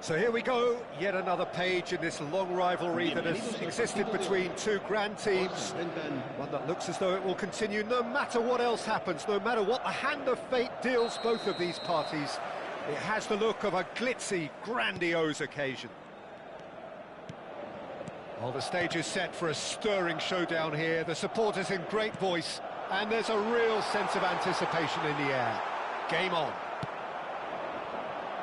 So here we go, yet another page in this long rivalry that has existed between two grand teams. One that looks as though it will continue no matter what else happens, no matter what the hand of fate deals both of these parties. It has the look of a glitzy, grandiose occasion. Well, the stage is set for a stirring showdown here. The supporters in great voice, and there's a real sense of anticipation in the air. Game on.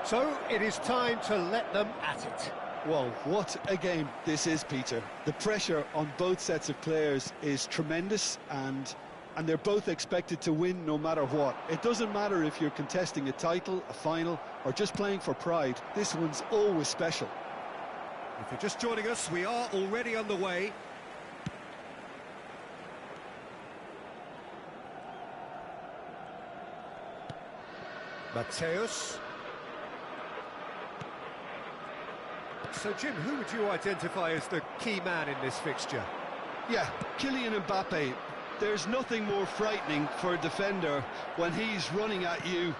So, it is time to let them at it. Well, what a game this is, Peter. The pressure on both sets of players is tremendous, and they're both expected to win no matter what. It doesn't matter if you're contesting a title, a final, or just playing for pride. This one's always special. If you're just joining us, we are already underway. Matthäus. So, Jim, who would you identify as the key man in this fixture? Yeah, Kylian Mbappe. There's nothing more frightening for a defender when he's running at you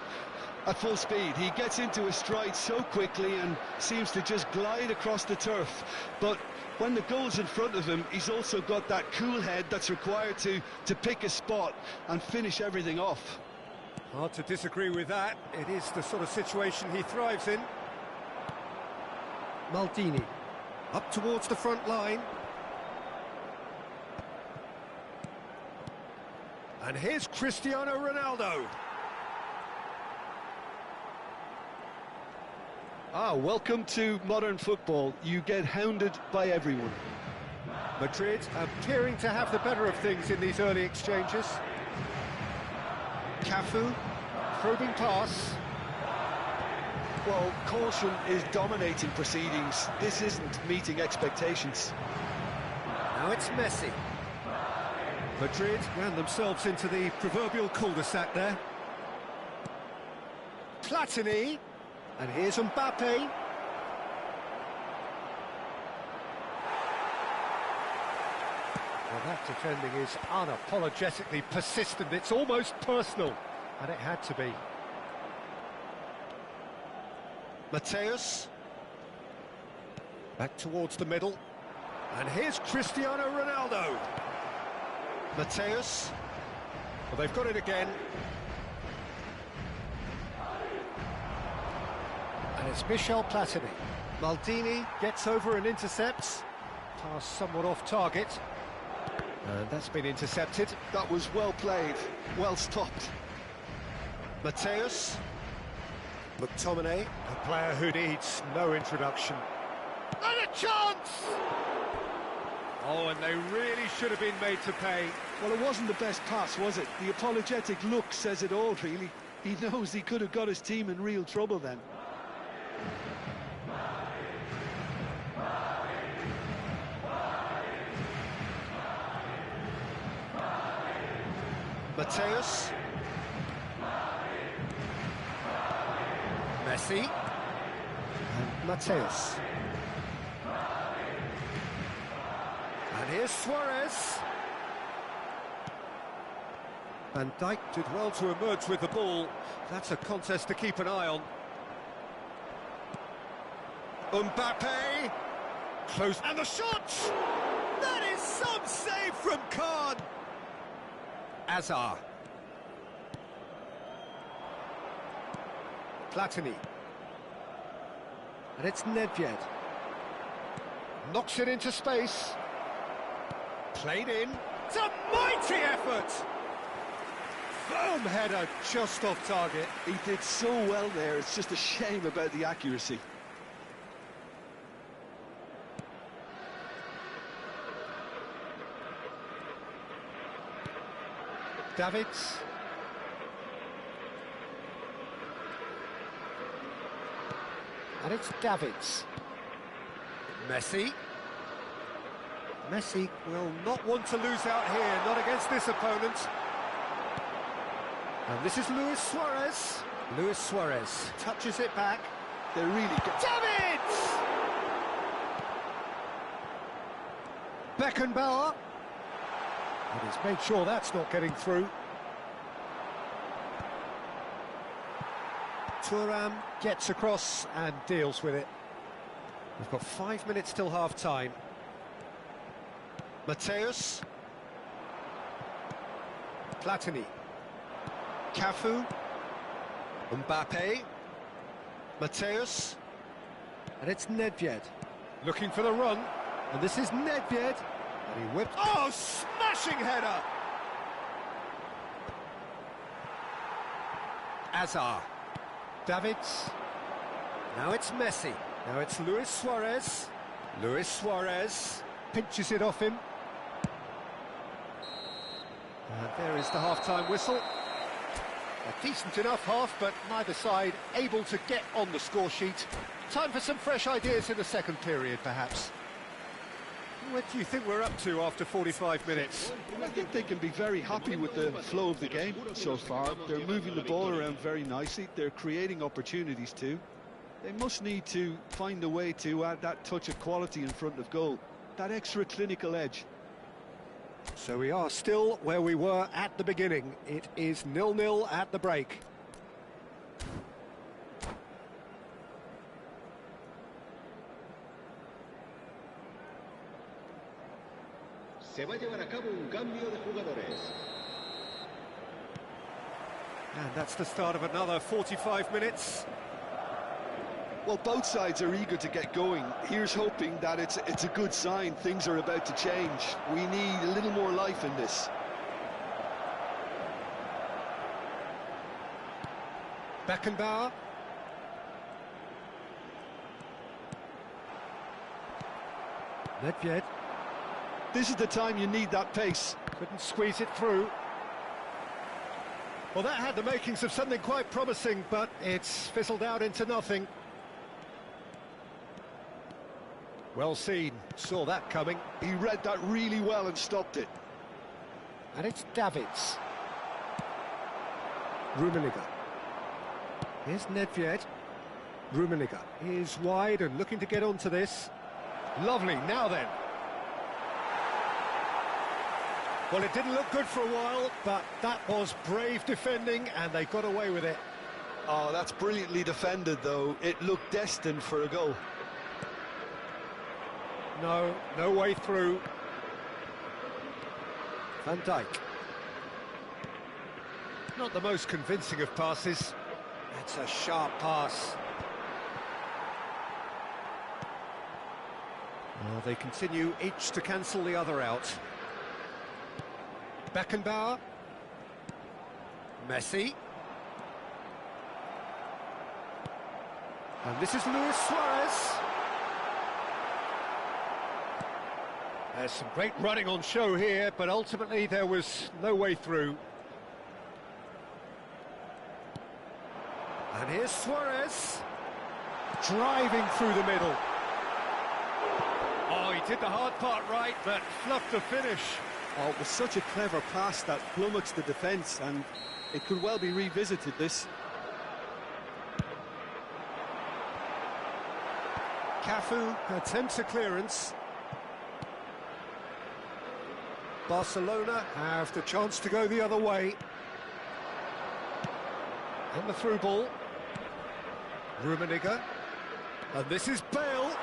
at full speed. He gets into his stride so quickly and seems to just glide across the turf. But when the goal's in front of him, he's also got that cool head that's required to pick a spot and finish everything off. Hard to disagree with that. It is the sort of situation he thrives in. Maldini, up towards the front line. And here's Cristiano Ronaldo. Welcome to modern football. You get hounded by everyone. Madrid appearing to have the better of things in these early exchanges. Cafu, probing pass. Well, caution is dominating proceedings. This isn't meeting expectations. Now it's Messi. Madrid ran themselves into the proverbial cul-de-sac there. Platini. And here's Mbappe. Well, that defending is unapologetically persistent. It's almost personal. And it had to be. Matthäus. Back towards the middle. And here's Cristiano Ronaldo. Matthäus. Well, they've got it again. And it's Michel Platini. Maldini gets over and intercepts. Pass somewhat off target. And that's been intercepted. That was well played, well stopped. Matthäus. McTominay, a player who needs no introduction. And a chance! Oh, and they really should have been made to pay. Well, it wasn't the best pass, was it? The apologetic look says it all, really. He knows he could have got his team in real trouble then. Matthäus. Messi. And Matthäus. And here's Suarez. Van Dijk did well to emerge with the ball. That's a contest to keep an eye on. Mbappe. Close. And the shot! That is some save from Khan. Azar. Platini. And it's Nedved. Knocks it into space. Played in. It's a mighty effort! Firm header just off target. He did so well there, it's just a shame about the accuracy. Davids. And it's Davids. Messi. Messi will not want to lose out here, not against this opponent. And this is Luis Suarez. Luis Suarez touches it back. They're really good. Davids! Beckenbauer. And he's made sure that's not getting through. Thuram gets across and deals with it. We've got 5 minutes till half-time. Mateus. Platini. Cafu. Mbappe. Mateus. And it's Nedved. Looking for the run. And this is Nedved. And he whipped... Oh, smashing header! Azar. Davids. Now it's Messi. Now it's Luis Suarez. Luis Suarez pinches it off him. And there is the half-time whistle. A decent enough half, but neither side able to get on the score sheet. Time for some fresh ideas in the second period, perhaps. What do you think we're up to after 45 minutes? I think they can be very happy with the flow of the game so far. They're moving the ball around very nicely. They're creating opportunities too. They must need to find a way to add that touch of quality in front of goal, that extra clinical edge. So we are still where we were at the beginning. It is 0-0 at the break. Se va a llevar a cabo un cambio de jugadores. And that's the start of another 45 minutes. Well, both sides are eager to get going. Here's hoping that it's a good sign. Things are about to change. We need a little more life in this. Beckenbauer. Nedved. This is the time you need that pace. Couldn't squeeze it through. Well, that had the makings of something quite promising, but it's fizzled out into nothing. Well seen, saw that coming. He read that really well and stopped it. And it's Davids. Rummenigge. Here's Nedved. Rummenigge is wide and looking to get onto this. Lovely, now then. Well, it didn't look good for a while, but that was brave defending and they got away with it. Oh, that's brilliantly defended, though. It looked destined for a goal. No way through. Van Dijk. Not the most convincing of passes. That's a sharp pass. Well, they continue each to cancel the other out. Beckenbauer. Messi. And this is Luis Suarez. There's some great running on show here, but ultimately there was no way through. And here's Suarez, driving through the middle. Oh, he did the hard part right, but fluffed the finish. Oh, it was such a clever pass that flummoxed the defence, and it could well be revisited, this. Cafu attempts a clearance. Barcelona have the chance to go the other way. And the through ball. Rummenigge. And this is Bale.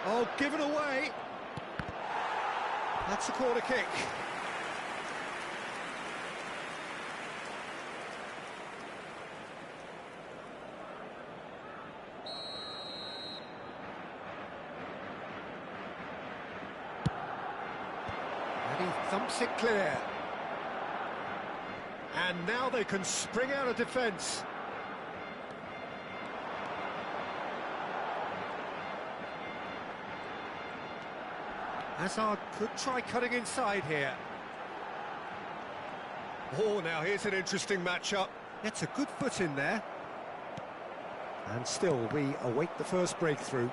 Oh, given away. That's a corner kick. And he thumps it clear. And now they can spring out of defence. Hazard could try cutting inside here. Oh, now here's an interesting matchup. Gets a good foot in there. And still, we await the first breakthrough.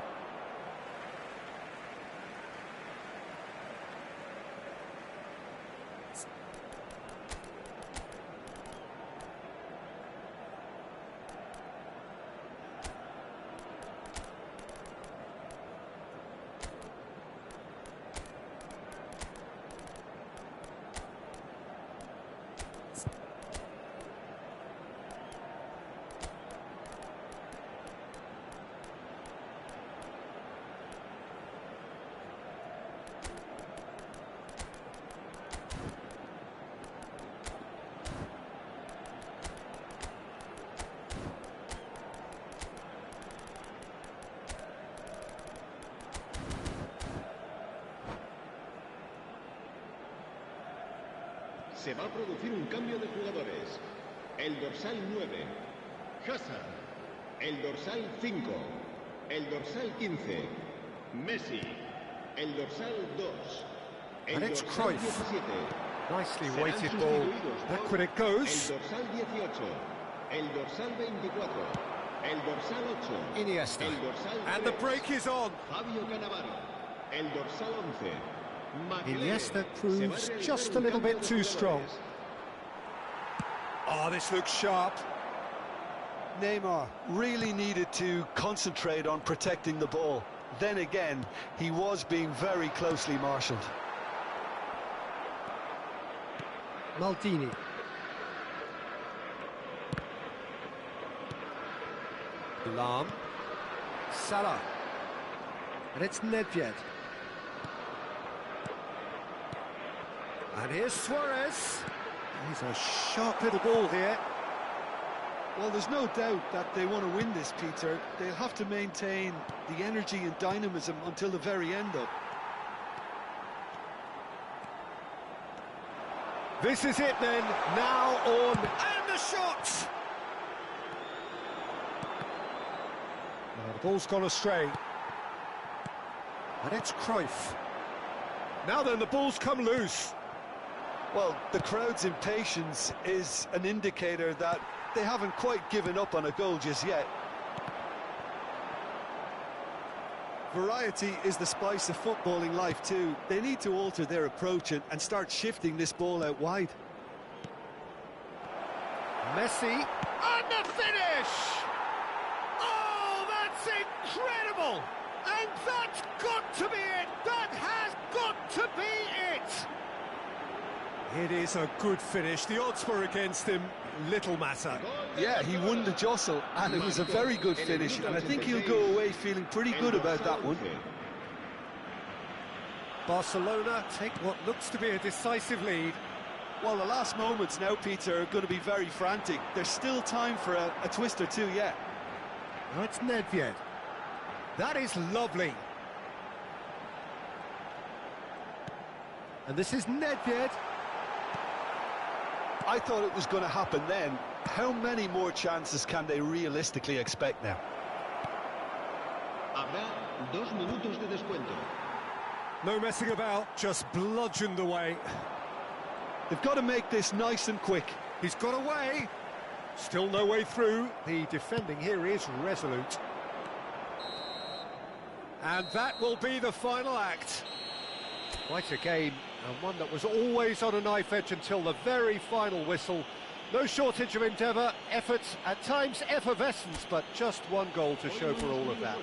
Se va a producir un cambio de jugadores. El dorsal 9, Hazard. El dorsal 5, el dorsal 15, Messi. El dorsal 2, And el it's dorsal Cruyff. 17. Nicely Serán weighted ball. sustituidos Back por when it goes. El dorsal 18, el dorsal 24, el dorsal 8, Iniesta. el dorsal 3, And the break is on. Fabio Cannavaro, el dorsal 11, Makelele. Iniesta Se proves va a realizar just un a little cambio bit de too strong. jugadores. Oh, this looks sharp. Neymar really needed to concentrate on protecting the ball. Then again, he was being very closely marshalled. Maldini. Lam. Salah. And it's Nedved. And here's Suarez. He's a sharp little ball here. Well, there's no doubt that they want to win this, Peter. They'll have to maintain the energy and dynamism until the very end, though. This is it then, now on, and the shot! Oh, the ball's gone astray. And it's Cruyff. Now then, the ball's come loose. Well, the crowd's impatience is an indicator that they haven't quite given up on a goal just yet. Variety is the spice of footballing life too. They need to alter their approach and start shifting this ball out wide. Messi, and the finish! Oh, that's incredible! And that's got to be it! That has got to be it! It is a good finish. The odds were against him. Little matter. Yeah, he won the jostle, and it was a very good finish, and I think he'll go away feeling pretty good about that one. Barcelona take what looks to be a decisive lead. Well, the last moments now, Peter, are going to be very frantic. There's still time for a twist or two yet. Now it's Nedved. That is lovely. And this is Nedved. I thought it was going to happen then. How many more chances can they realistically expect now? Habrá 2 minutos de descuento. No messing about, just bludgeoned away. They've got to make this nice and quick. He's got away. Still no way through. The defending here is resolute. And that will be the final act. Quite a game, and one that was always on a knife edge until the very final whistle. No shortage of endeavour, effort, at times effervescence, but just one goal to show for all of that.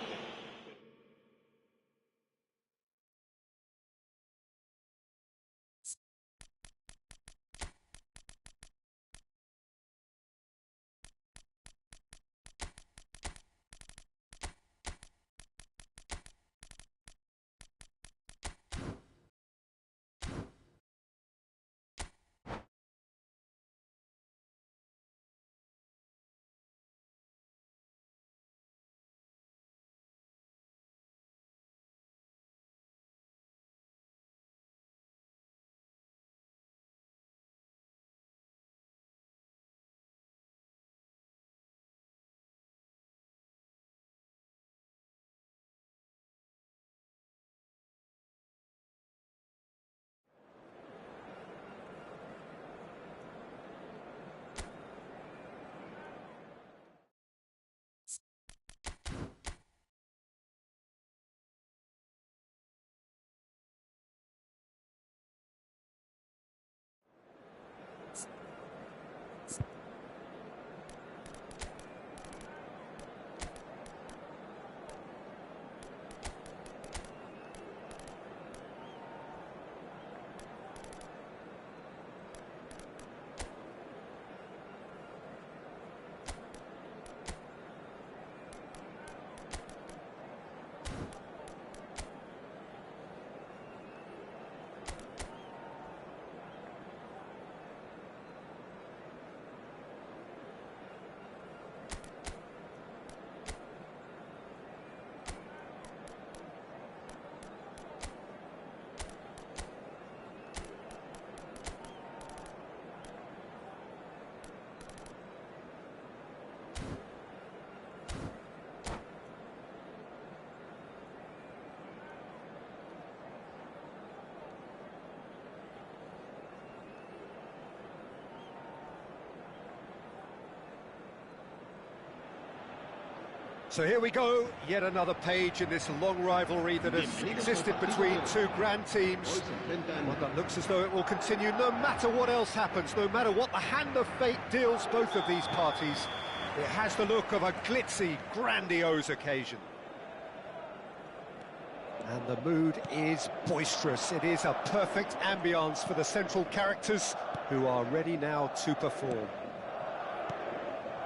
So here we go, yet another page in this long rivalry that has existed between two grand teams. One that looks as though it will continue no matter what else happens, no matter what the hand of fate deals both of these parties. It has the look of a glitzy, grandiose occasion. And the mood is boisterous. It is a perfect ambience for the central characters who are ready now to perform.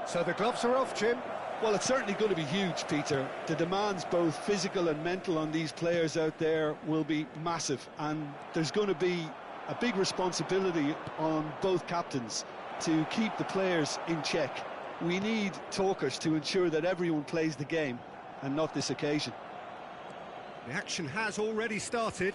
So the gloves are off, Jim. Well, it's certainly going to be huge, Peter. The demands, both physical and mental, on these players out there will be massive, and there's going to be a big responsibility on both captains to keep the players in check. We need talkers to ensure that everyone plays the game, and not this occasion. The action has already started.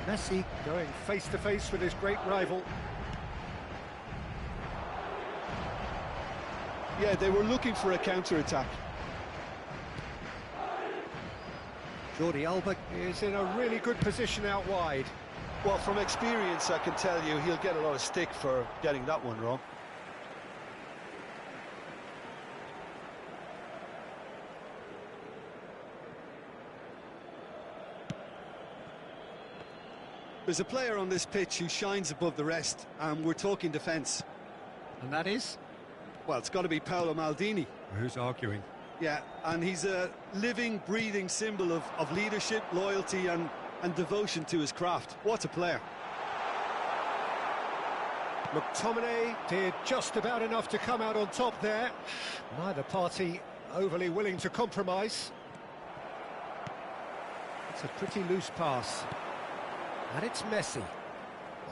Messi going face-to-face with his great rival. Yeah, they were looking for a counter-attack. Jordi Alba is in a really good position out wide. Well, from experience, I can tell you he'll get a lot of stick for getting that one wrong. There's a player on this pitch who shines above the rest, and we're talking defence. And that is? Well, it's got to be Paolo Maldini. Who's arguing? Yeah, and he's a living, breathing symbol of leadership, loyalty and devotion to his craft. What a player. McTominay did just about enough to come out on top there. Neither party overly willing to compromise. It's a pretty loose pass. And it's Messi.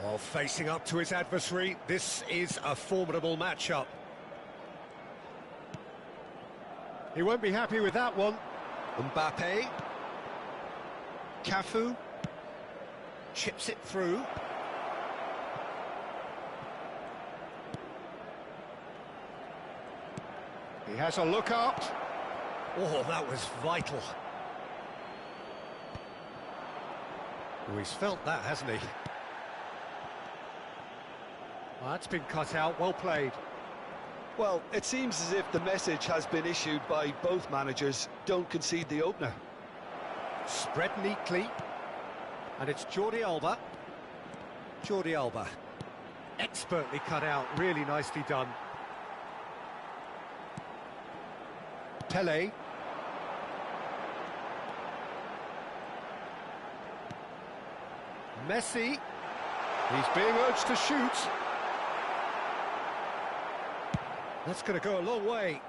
Oh, facing up to his adversary. This is a formidable matchup. He won't be happy with that one. Mbappe. Cafu. Chips it through. He has a look up. Oh, that was vital. Oh, he's felt that, hasn't he? Well, that's been cut out, well played. Well, it seems as if the message has been issued by both managers: don't concede the opener. Spread neatly. And it's Jordi Alba. Jordi Alba. Expertly cut out, really nicely done. Pele. Messi. He's being urged to shoot. That's going to go a long way.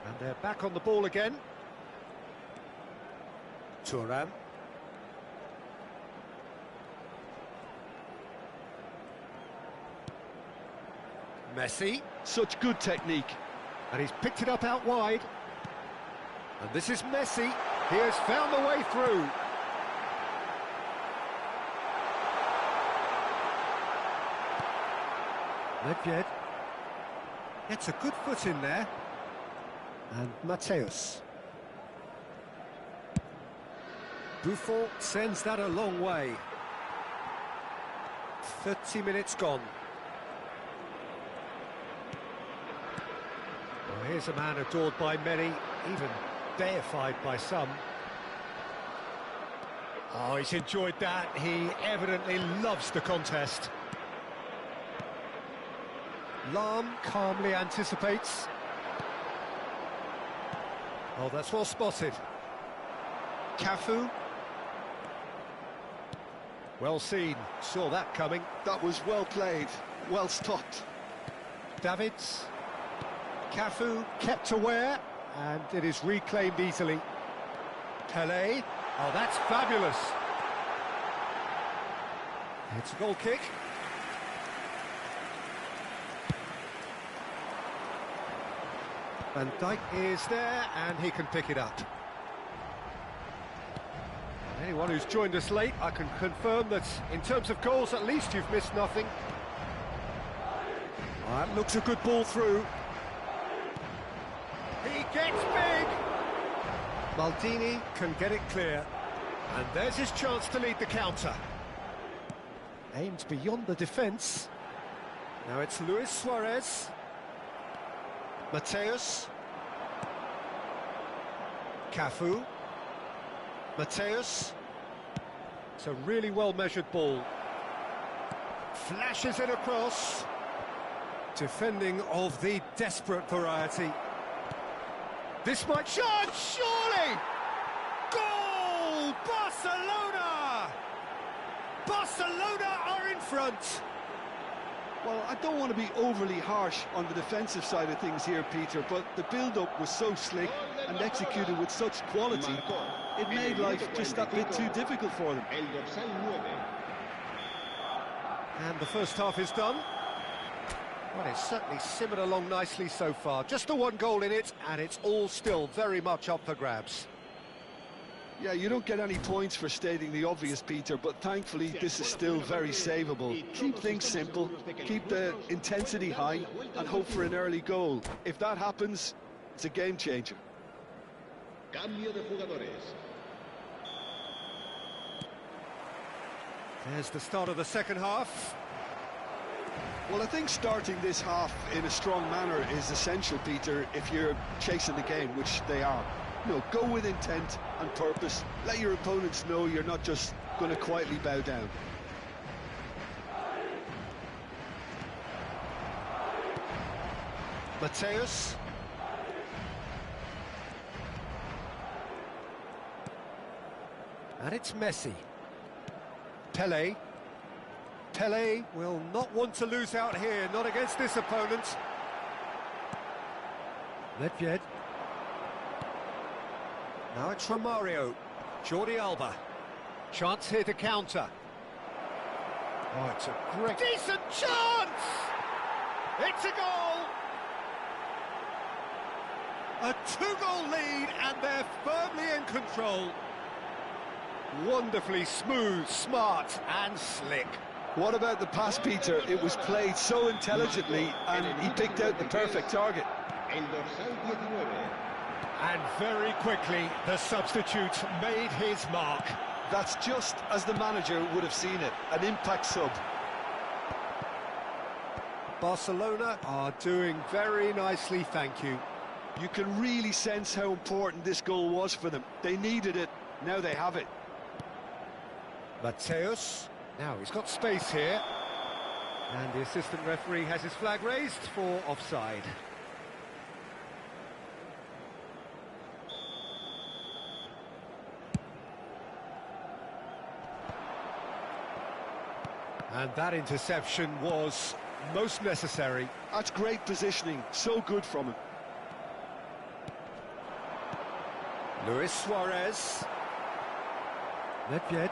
And they're back on the ball again. Thuram. Messi. Such good technique. And he's picked it up out wide. And this is Messi. He has found the way through. Nedved gets a good foot in there. And Mateus. Buffon sends that a long way. 30 minutes gone. Well, here's a man adored by many, even deified by some. Oh, he's enjoyed that. He evidently loves the contest. Lahm calmly anticipates. Oh, that's well spotted. Cafu. Well seen, saw that coming. That was well played, well stopped. Davids. Cafu kept aware, and it is reclaimed easily. Pele. Oh, that's fabulous. It's a goal kick. Van Dijk is there, and he can pick it up. Anyone who's joined us late, I can confirm that in terms of goals, at least you've missed nothing. Oh, that looks a good ball through. He gets big! Maldini can get it clear. And there's his chance to lead the counter. Aimed beyond the defence. Now it's Luis Suarez. Mateus. Cafu. Mateus. It's a really well-measured ball. Flashes it across. Defending of the desperate variety. This might... Shot! Surely! Goal! Barcelona! Barcelona are in front! Well, I don't want to be overly harsh on the defensive side of things here, Peter, but the build-up was so slick and executed with such quality, it made life just that bit too difficult for them. El dorsal 9. And the first half is done. Well, it's certainly simmered along nicely so far. Just the one goal in it, and it's all still very much up for grabs. Yeah, you don't get any points for stating the obvious, Peter, but thankfully this is still very savable. Keep things simple, keep the intensity high, and hope for an early goal. If that happens, it's a game changer. Cambio de jugadores. There's the start of the second half. Well, I think starting this half in a strong manner is essential, Peter, if you're chasing the game, which they are. You know, go with intent and purpose. Let your opponents know you're not just going to quietly bow down. Mateus. And it's Messi. Pelé. Pelé will not want to lose out here, not against this opponent. Nedved. Now it's Romario. Jordi Alba. Chance here to counter. Oh, it's a great... Decent chance! It's a goal! A two-goal lead, and they're firmly in control. Wonderfully smooth, smart, and slick. What about the pass, Peter? It was played so intelligently, and he picked out the perfect target. El dorsal 19. And very quickly, the substitute made his mark. That's just as the manager would have seen it, an impact sub. Barcelona are doing very nicely, thank you. You can really sense how important this goal was for them. They needed it, now they have it. Mateus. Now he's got space here. And the assistant referee has his flag raised for offside. And that interception was most necessary. That's great positioning, so good from him. Luis Suarez. Nedved.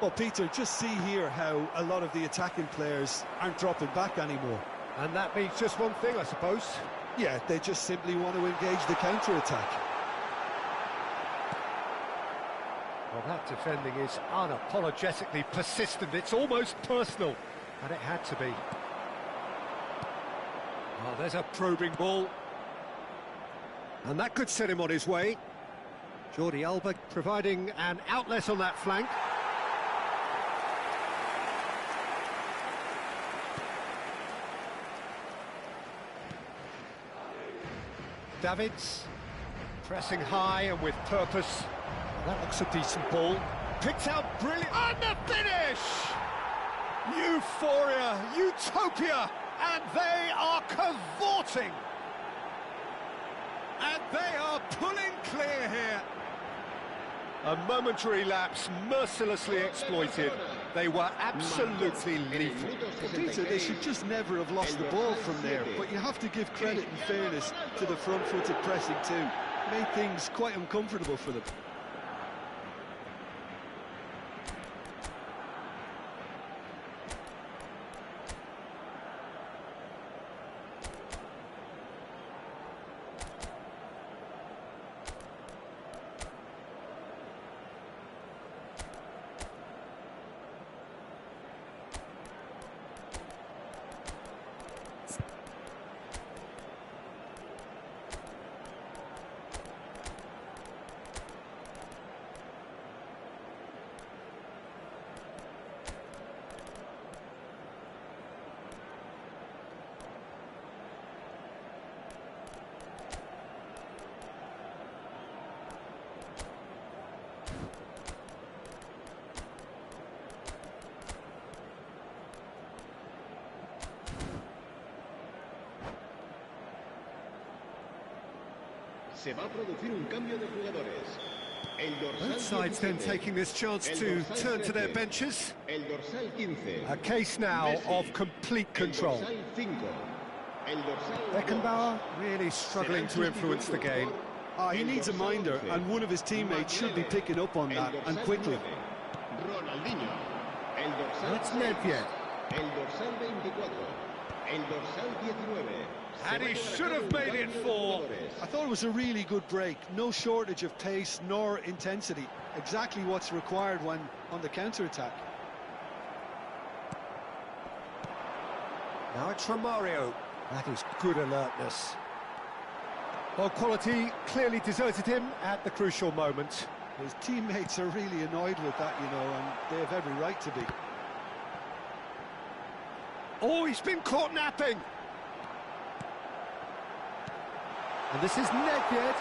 Well, Peter, just see here how a lot of the attacking players aren't dropping back anymore. And that means just one thing, I suppose. Yeah, they just simply want to engage the counter-attack. Well, that defending is unapologetically persistent. It's almost personal, and it had to be. Oh, there's a probing ball. And that could set him on his way. Jordi Alba providing an outlet on that flank. Davids, pressing high and with purpose. That looks a decent ball. Picked out brilliant. And the finish! Euphoria, utopia, and they are cavorting. And they are pulling clear here. A momentary lapse, mercilessly exploited. They were absolutely lethal. Well, Peter, they should just never have lost the ball from there, but you have to give credit and fairness to the front-footed pressing too. Made things quite uncomfortable for them. Se va a producir un cambio de jugadores. El dorsal Both sides then 17. taking this chance El to dorsal turn to their 13. benches. El dorsal 15. A case now Messi. of complete control. El dorsal 5. El dorsal 2. Beckenbauer really struggling to influence the game. He needs a minder, and one of his teammates should be picking up on that, and quickly. Ronaldinho. El dorsal That's 6. Nedved. El dorsal 24. El dorsal 19. And he should have made it 4. I thought it was a really good break. No shortage of pace nor intensity. Exactly what's required when on the counter-attack. Now it's Romario. That is good alertness. Well, quality clearly deserted him at the crucial moment. His teammates are really annoyed with that, you know, and they have every right to be. Oh, he's been caught napping. And this is Nedved.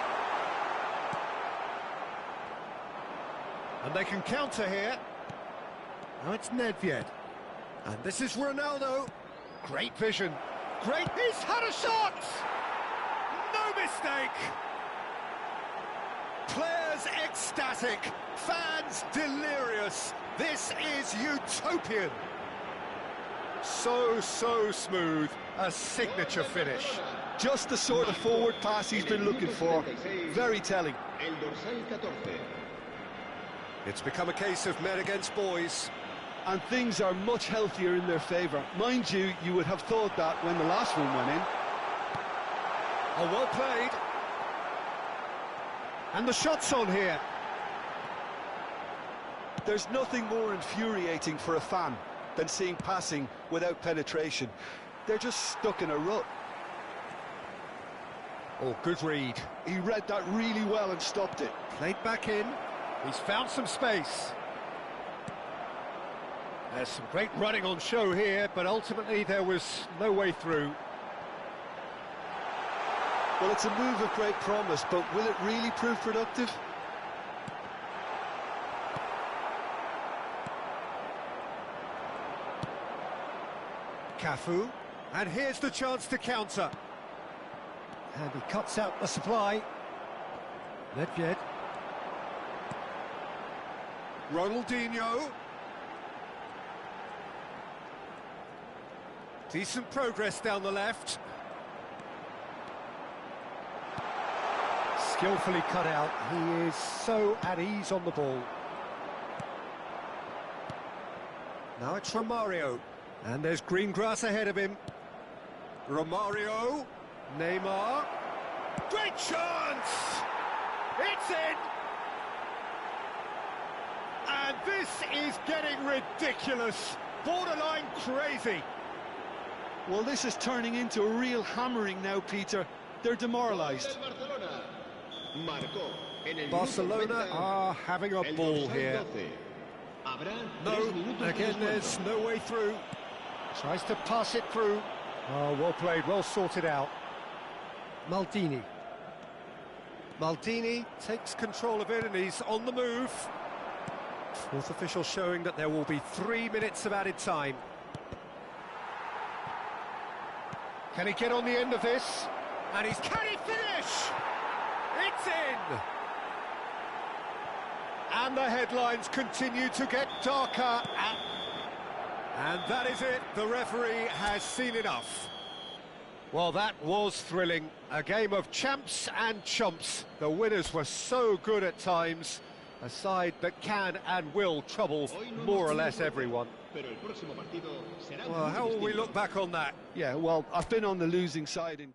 And they can counter here. Now it's Nedved. And this is Ronaldo. Great vision. Great. He's had a shot! No mistake. Players ecstatic. Fans delirious. This is utopian. So smooth. A signature finish. Just the sort of forward pass he's been looking for. Very telling. El dorsal 14. It's become a case of men against boys. And things are much healthier in their favour. Mind you, you would have thought that when the last one went in. Oh, well played. And the shot's on here. There's nothing more infuriating for a fan than seeing passing without penetration. They're just stuck in a rut. Oh, good read. He read that really well and stopped it. Played back in. He's found some space. There's some great running on show here, but ultimately there was no way through. Well, it's a move of great promise, but will it really prove productive? Cafu. And here's the chance to counter. And he cuts out the supply. Nedved. Ronaldinho. Decent progress down the left. Skillfully cut out. He is so at ease on the ball. Now it's Romario. And there's green grass ahead of him. Romario. Neymar. Great chance! It's in! And this is getting ridiculous. Borderline crazy. Well, this is turning into a real hammering now, Peter. They're demoralised. Barcelona are having a ball here. No, again, there's no way through. Tries to pass it through. Oh, well played, well sorted out. Maldini. Maldini takes control of it and he's on the move. Fourth official showing that there will be 3 minutes of added time. Can he get on the end of this? And can he finish? It's in! And the headlines continue to get darker. And that is it. The referee has seen enough. Well, that was thrilling. A game of champs and chumps. The winners were so good at times. A side that can and will trouble more or less everyone. Well, how will we look back on that? Yeah, well, I've been on the losing side in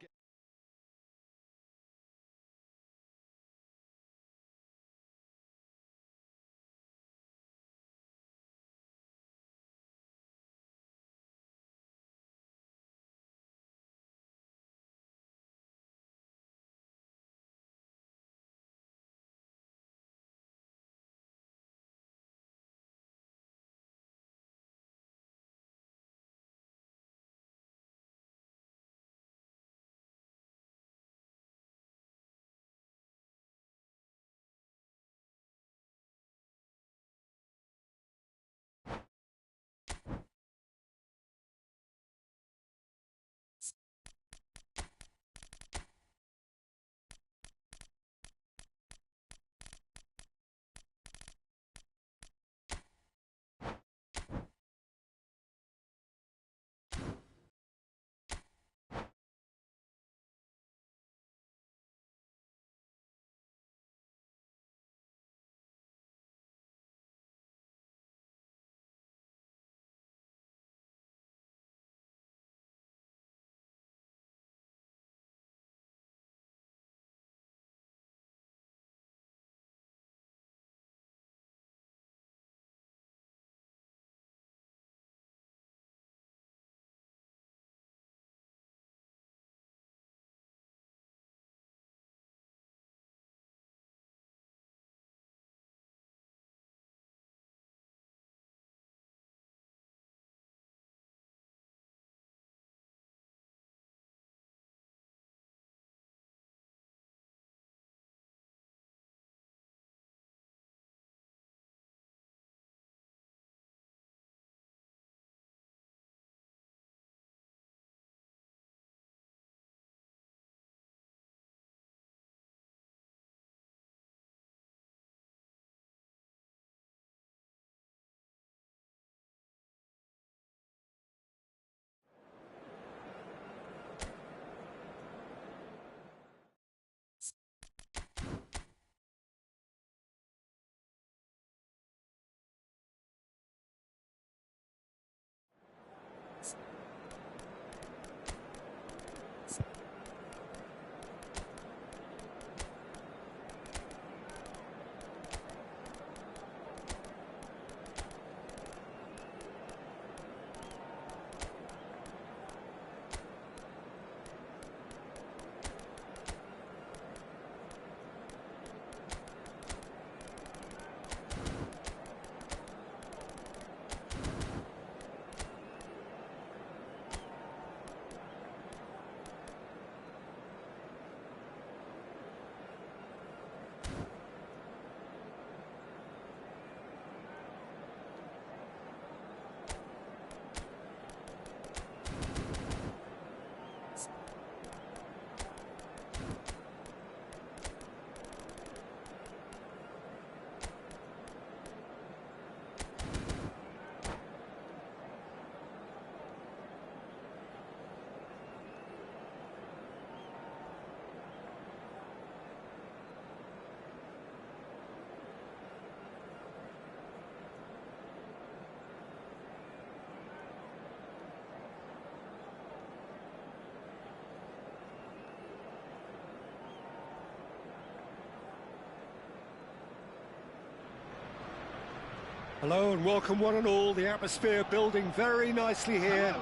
Hello and welcome one and all. The atmosphere building very nicely here.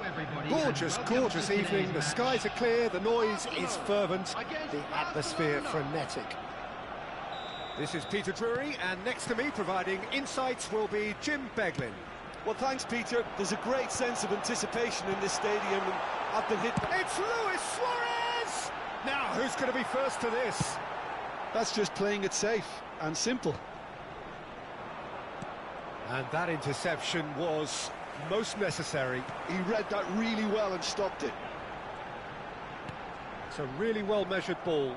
Gorgeous, gorgeous evening. The skies are clear, the noise is fervent, the atmosphere frenetic. This is Peter Drury, and next to me providing insights will be Jim Beglin. Well, thanks, Peter. There's a great sense of anticipation in this stadium, and I've been hit... It's Luis Suarez! Now, who's going to be first to this? That's just playing it safe and simple. And that interception was most necessary. He read that really well and stopped it. It's a really well-measured ball.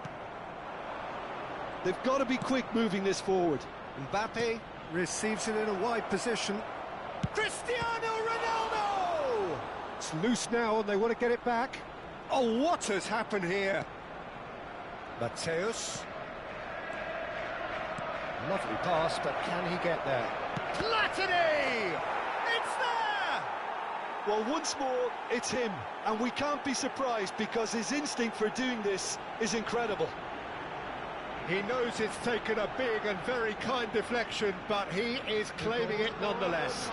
They've got to be quick moving this forward. Mbappe receives it in a wide position. Cristiano Ronaldo! It's loose now and they want to get it back. Oh, what has happened here? Mateus. Lovely pass, but can he get there? Platini! It's there! Well, once more, it's him. And we can't be surprised because his instinct for doing this is incredible. He knows it's taken a big and very kind deflection, but he is claiming it nonetheless.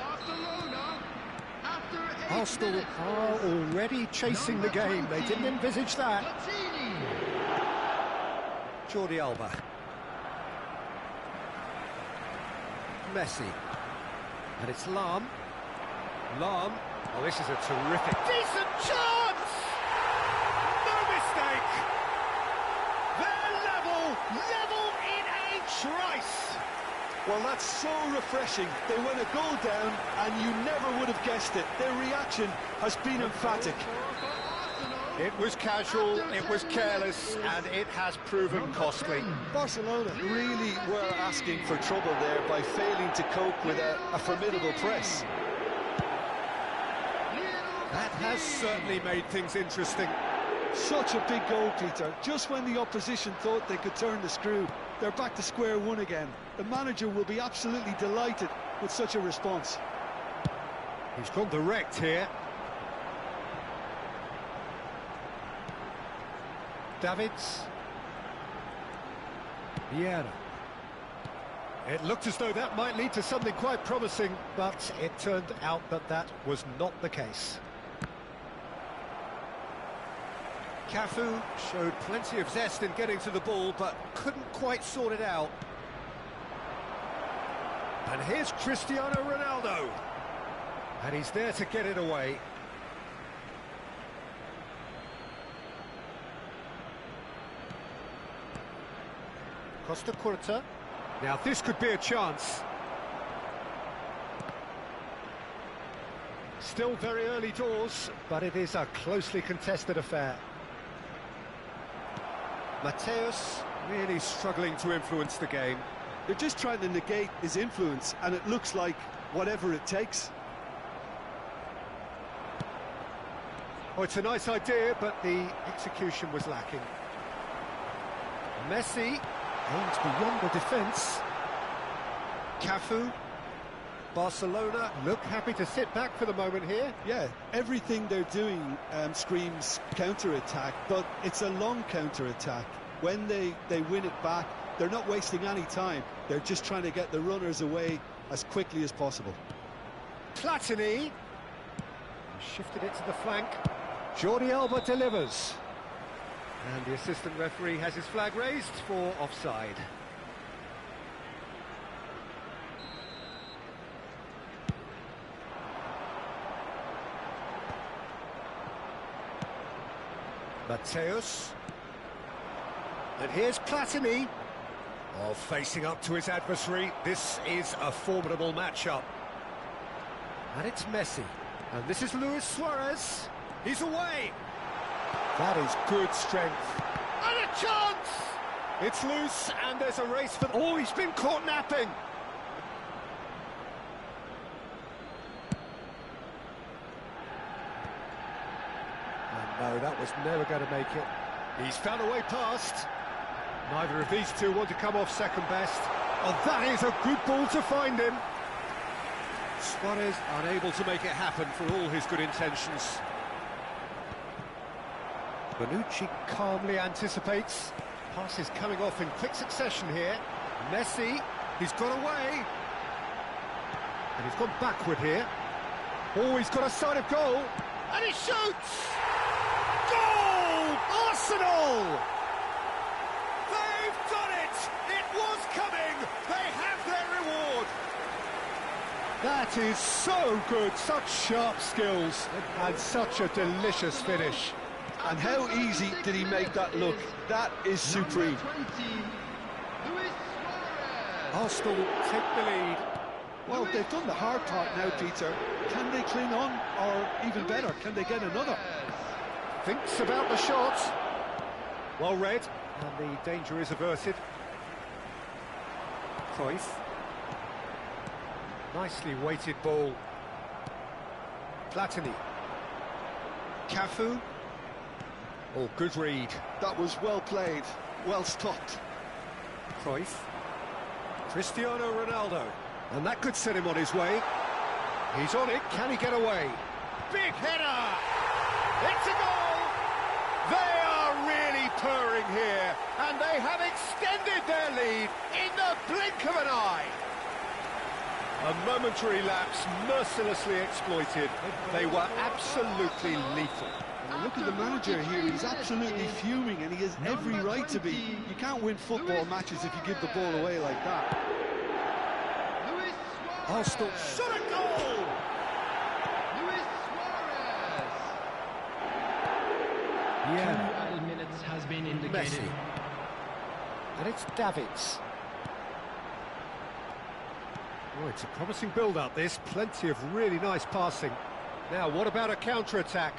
Arsenal are already chasing the game. They didn't envisage that. Jordi Alba. Messi. And it's Lahm. Lahm. Oh, this is a terrific... Decent chance! No mistake! They're level in a trice! Well, that's so refreshing. They went a goal down and you never would have guessed it. Their reaction has been emphatic. It was casual, it was careless, and it has proven costly. Barcelona really were asking for trouble there by failing to cope with a formidable press. That has certainly made things interesting. Such a big goal, Peter. Just when the opposition thought they could turn the screw, they're back to square one again. The manager will be absolutely delighted with such a response. He's gone direct here. Davids. Vieira. It looked as though that might lead to something quite promising, but it turned out that that was not the case. Cafu showed plenty of zest in getting to the ball, but couldn't quite sort it out. And here's Cristiano Ronaldo. And he's there to get it away. Costa Curta. Now this could be a chance. Still very early doors, but it is a closely contested affair. Mateus really struggling to influence the game. They're just trying to negate his influence, and it looks like whatever it takes. Oh, it's a nice idea, but the execution was lacking. Messi aims beyond the defence. Cafu. Barcelona look happy to sit back for the moment here. Yeah, everything they're doing screams counter-attack, but it's a long counter-attack. When they win it back, they're not wasting any time. They're just trying to get the runners away as quickly as possible. Platini. Shifted it to the flank. Jordi Alba delivers. And the assistant referee has his flag raised for offside. Mateus. And here's Platini. Oh, facing up to his adversary. This is a formidable matchup. And it's Messi. And this is Luis Suarez. He's away. That is good strength. And a chance! It's loose, and there's a race for... Oh, he's been caught napping. No, that was never going to make it. He's found a way past. Neither of these two want to come off second best. Oh, that is a good ball to find him. Suarez unable to make it happen for all his good intentions. Bonucci calmly anticipates. Pass is coming off in quick succession here. Messi, he's got away. And he's gone backward here. Oh, he's got a sight of goal. And he shoots! Goal! Arsenal! They've done it! It was coming! They have their reward! That is so good, such sharp skills, and such a delicious finish. And how easy did he make that look? That is supreme. Arsenal take the lead. Well, they've done the hard part now, Peter. Can they cling on, or even better, can they get another? Thinks about the shot. Well read, and the danger is averted. Cruyff. Nicely weighted ball. Platini. Cafu. Oh, good read. That was well played, well stopped. Cruyff. Cristiano Ronaldo. And that could set him on his way. He's on it, can he get away? Big header! It's a goal! They are really purring here, and they have extended their lead in the blink of an eye. A momentary lapse mercilessly exploited. They were absolutely lethal. And look at the manager here, he's absolutely fuming, and he has every right to be. You can't win football matches if you give the ball away like that. Arsenal shot a goal! Yeah. 2 added minutes has been indicated. Messi. And it's Davids. Oh, it's a promising build-up, this. Plenty of really nice passing. Now, what about a counter-attack?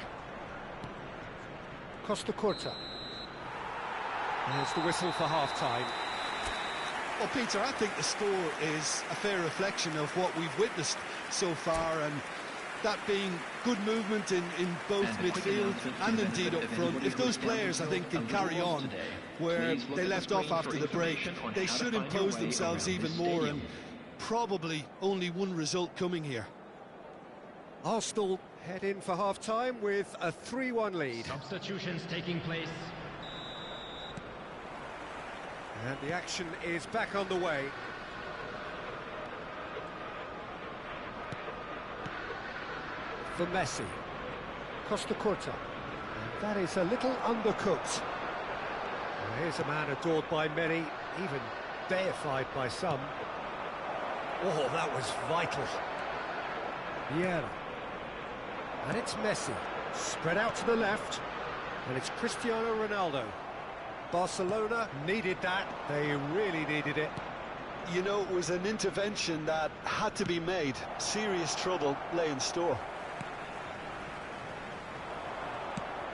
Costa Curta. There's the whistle for half-time. Well, Peter, I think the score is a fair reflection of what we've witnessed so far, and that being good movement in both midfield and indeed up front. If those players, I think, can carry on where they left off after the break, they should impose themselves even more, and probably only one result coming here. Arsenal head in for half-time with a 3-1 lead. Substitutions taking place. And the action is back on the way. For Messi. Costa Curta. And that is a little undercooked. Well, here's a man adored by many, even deified by some. Oh, that was vital. Vieira. And it's Messi. Spread out to the left. And it's Cristiano Ronaldo. Barcelona needed that. They really needed it. You know, it was an intervention that had to be made. Serious trouble lay in store.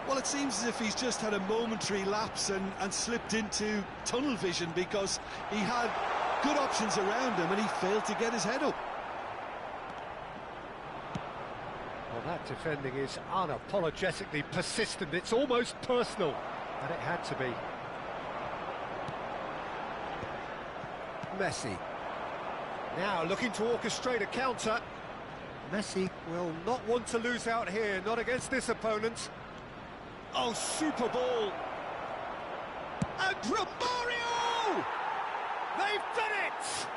Well, it seems as if he's just had a momentary lapse and slipped into tunnel vision, because he had good options around him and he failed to get his head up. Well, that defending is unapologetically persistent. It's almost personal, and it had to be. Messi. Now looking to orchestrate a counter. Messi will not want to lose out here, not against this opponent. Oh, super ball. And Romario! They've done it!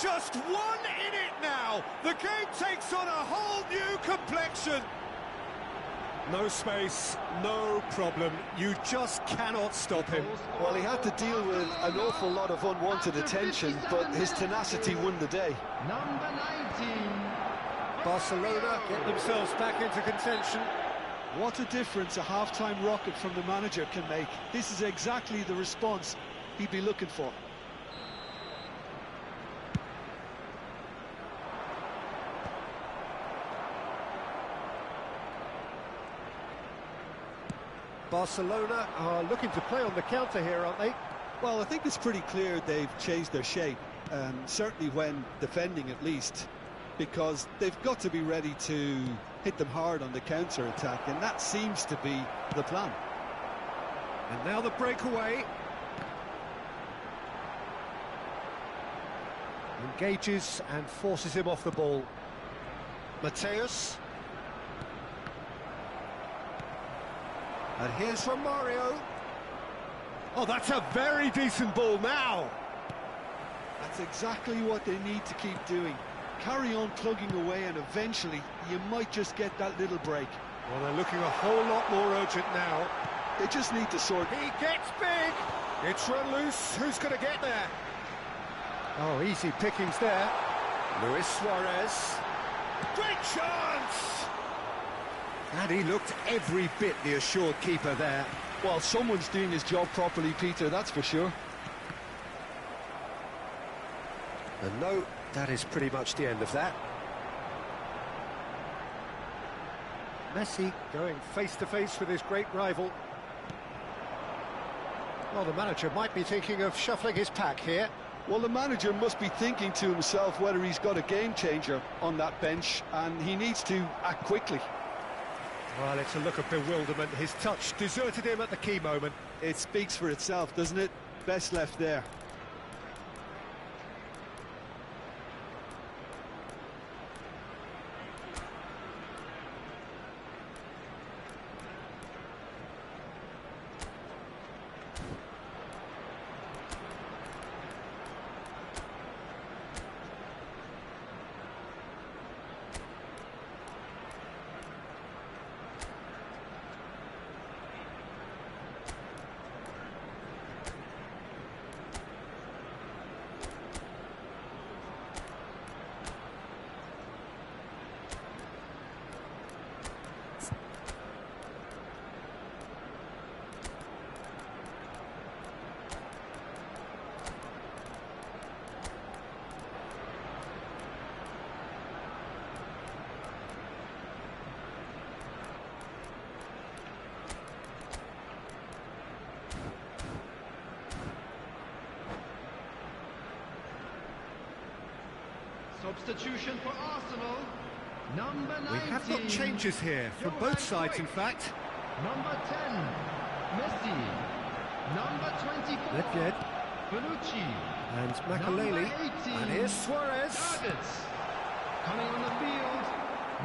Just one in it now. The game takes on a whole new complexion. No space, no problem. You just cannot stop him. Well, he had to deal with an awful lot of unwanted attention, but his tenacity won the day. Number 19. Barcelona get themselves back into contention. What a difference a half-time rocket from the manager can make. This is exactly the response he'd be looking for. Barcelona are looking to play on the counter here, aren't they? Well, I think it's pretty clear they've changed their shape, certainly when defending at least, because they've got to be ready to hit them hard on the counter-attack, and that seems to be the plan. And now the breakaway. Engages and forces him off the ball. Mateus. And here's Romario. Oh, that's a very decent ball now. That's exactly what they need to keep doing. carry on plugging away, and eventually you might just get that little break. Well, they're looking a whole lot more urgent now. They just need to sort. He gets big. It's run loose. Who's going to get there? Oh, easy pickings there. Luis Suarez. Great chance! And he looked every bit the assured keeper there. Well, someone's doing his job properly, Peter, that's for sure. And no, that is pretty much the end of that. Messi going face-to-face with his great rival. Well, the manager might be thinking of shuffling his pack here. Well, the manager must be thinking to himself whether he's got a game-changer on that bench, and he needs to act quickly. Well, it's a look of bewilderment. His touch deserted him at the key moment. It speaks for itself, doesn't it? Best left there. Substitution for Arsenal. Number 19. We have got changes here from both sides, in fact. Number 10, Messi. Number 24, Nedved. Bonucci. And Number Makaleli. 18, And here's Suarez. Davids. Coming on the field,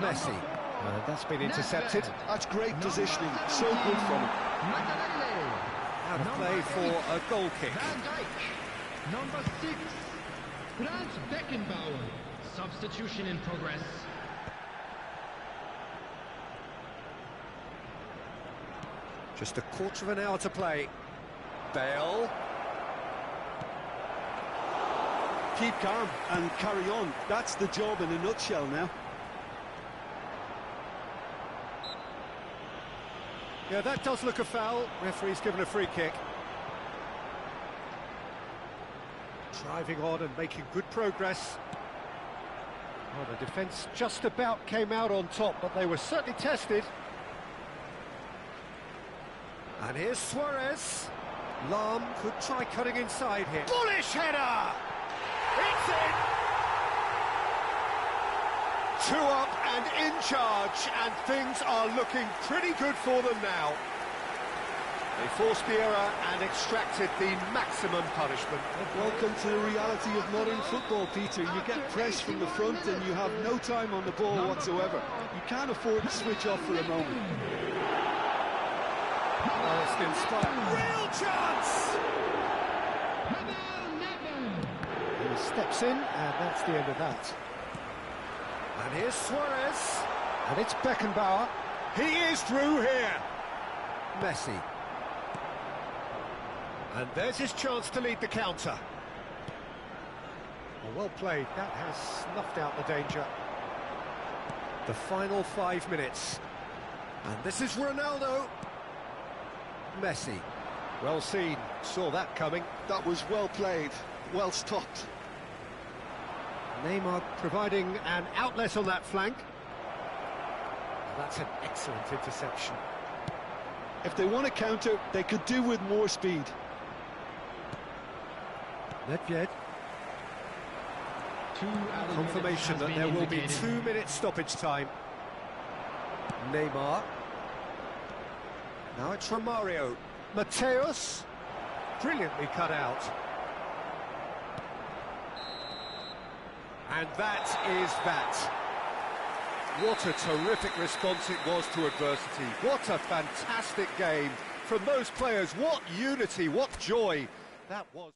Messi. number 4, That's been intercepted. Nedved. That's great Number positioning, 17, so good from him. Makaleli. Out of Number play 8, for a goal kick. Van Dijk. Number 6, Franz Beckenbauer. Substitution in progress. Just a quarter of an hour to play. Bale. Keep calm and carry on. That's the job in a nutshell now. Yeah, that does look a foul. Referee's given a free kick. Driving on and making good progress. Well, the defence just about came out on top, but they were certainly tested. And here's Suarez. Lahm could try cutting inside here. Bullish header! It's in! 2 up and in charge, and things are looking pretty good for them now. They forced the error and extracted the maximum punishment. Welcome to the reality of modern football, Peter. You get pressed from the front and you have no time on the ball whatsoever. You can't afford to switch off for a moment. Oh, it's inspired. Real chance! He steps in, and that's the end of that. And here's Suarez. And it's Beckenbauer. He is through here. Messi. And there's his chance to lead the counter. Well played. That has snuffed out the danger. The final 5 minutes. And this is Ronaldo. Messi. Well seen. Saw that coming. That was well played, well stopped. Neymar providing an outlet on that flank. That's an excellent interception. If they want to counter, they could do with more speed. Nedved. Confirmation that there will be 2 minutes stoppage time. Neymar. Now it's Romario. Mateus. Brilliantly cut out. And that is that. What a terrific response it was to adversity. What a fantastic game from those players. What unity, what joy that was.